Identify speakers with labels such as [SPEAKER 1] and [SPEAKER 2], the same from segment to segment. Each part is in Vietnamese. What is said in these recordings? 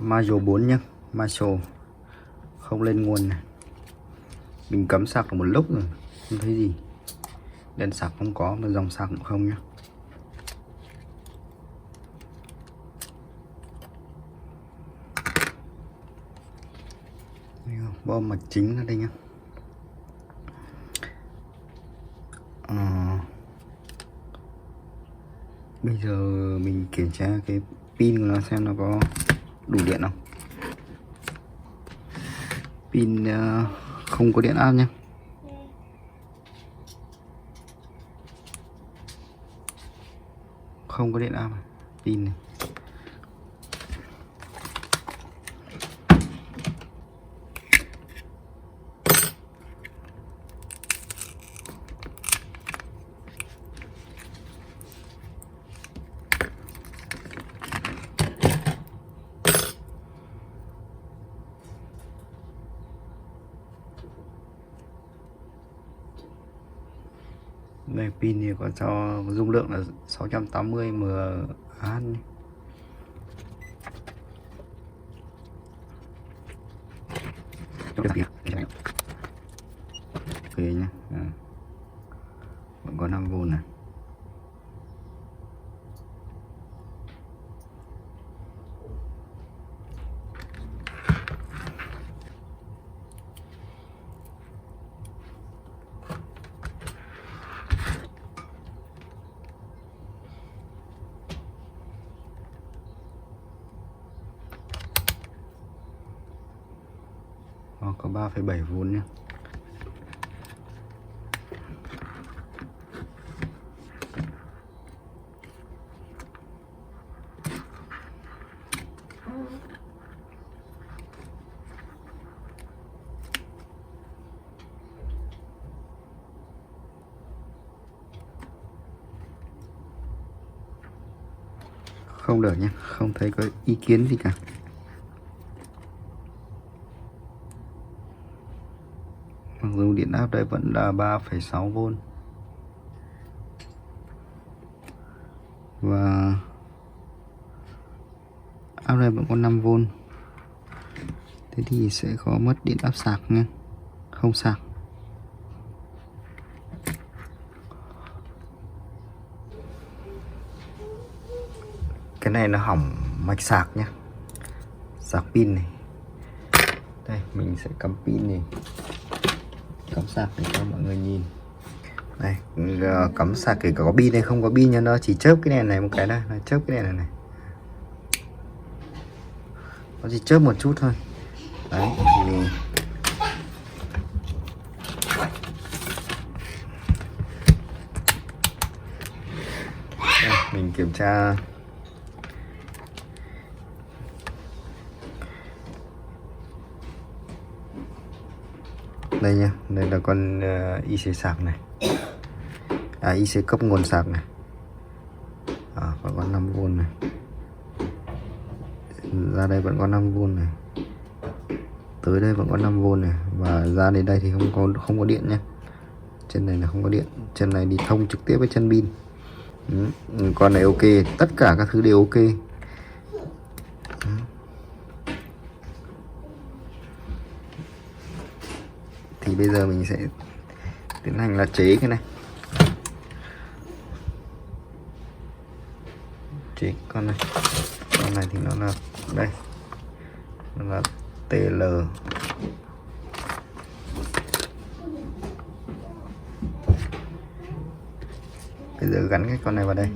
[SPEAKER 1] Majo 4 nhá, Majo không lên nguồn này. Mình cắm sạc được một lúc rồi, không thấy gì. Đèn sạc không có, mà dòng sạc cũng không nhá. Bo mạch chính ở đây nhá. Bây giờ mình kiểm tra cái pin của nó xem nó có đủ điện không. Pin không có điện áp nhé. Không có điện áp pin này. Đây pin thì có cho dung lượng là 680 mAh. Ok nhé. Vẫn có 5V này. Có 3,7V nhé. Không được nhé, không thấy có ý kiến gì cả. Mặc dù điện áp đây vẫn là 3,6V và áp đây vẫn có 5V. Thế thì sẽ có mất điện áp sạc nha, không sạc. Cái này nó hỏng mạch sạc nhá, sạc pin này. Đây mình sẽ cắm pin này, cắm sạc để cho mọi người nhìn. Đây cắm sạc kể cả có pin hay không có pin nha, nó chỉ chớp cái đèn này một cái đây, nó chớp cái đèn này, nó chỉ chớp một chút thôi. Đấy thì đây, mình kiểm tra đây nha, đây là con IC sạc này, IC cấp nguồn sạc này, vẫn có 5V này, ra đây vẫn có 5V này, tới đây vẫn có 5V này, và ra đến đây thì không có điện nhé. Chân này là không có điện, chân này đi thông trực tiếp với chân pin. Con này ok, tất cả các thứ đều ok. Thì bây giờ mình sẽ tiến hành là chế cái này, chế con này thì nó là đây, nó là TL. Bây giờ gắn cái con này vào đây.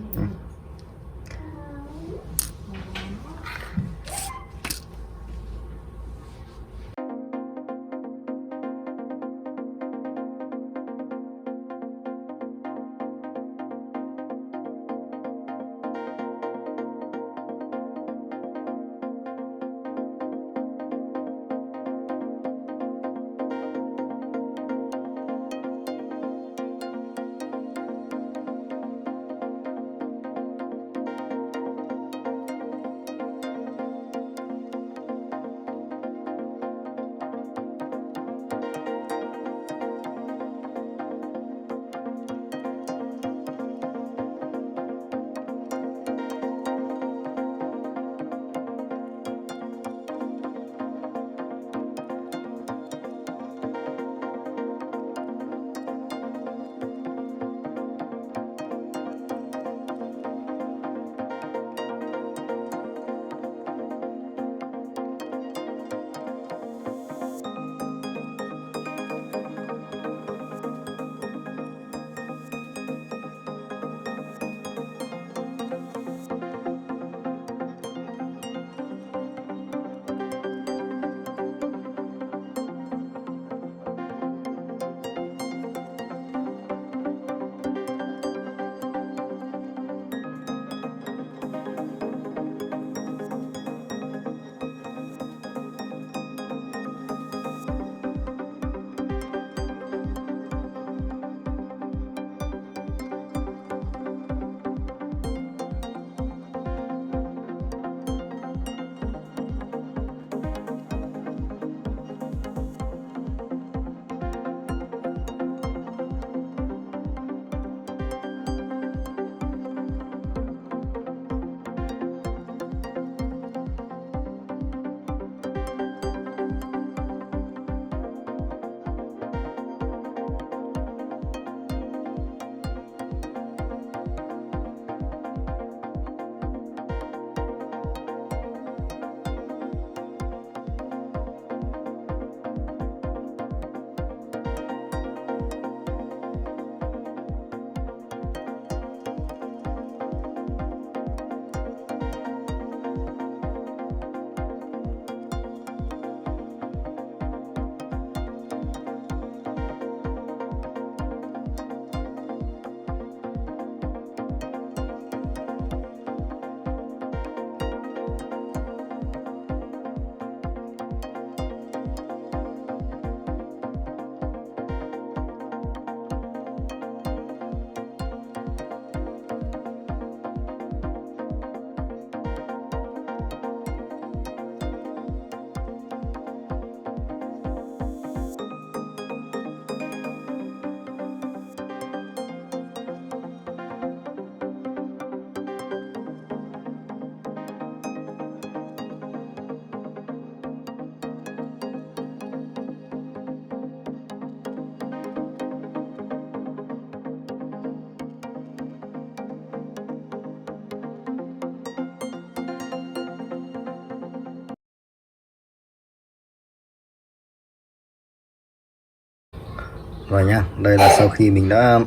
[SPEAKER 1] Rồi nhá, đây là sau khi mình đã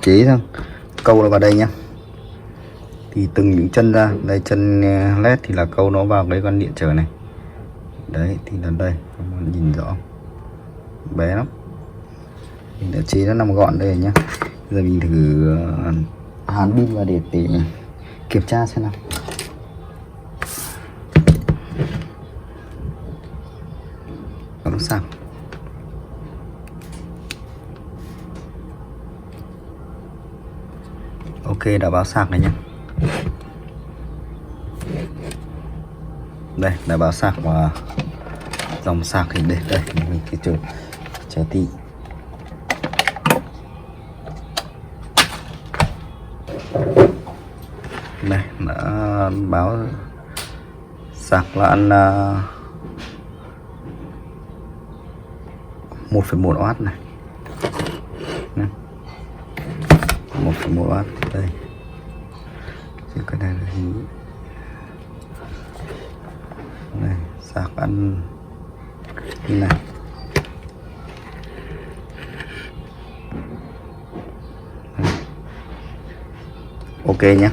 [SPEAKER 1] chế xong câu nó vào đây nhá, thì từng những chân ra đây, chân led thì là câu nó vào cái con điện trở này đấy, thì là đây các bạn nhìn rõ bé lắm, mình đã chế nó nằm gọn đây nhá. Giờ mình thử hàn pin vào để kiểm tra xem nào. Cắm sạc. Ok, đã báo sạc này nhé. Đây đã báo sạc và dòng sạc thì đây mình cái chờ tí. Đây đã báo sạc là ăn 1,1W này. 1,1W đây. Chứ cái này là hình này, sạc ăn như này. Ok nhé.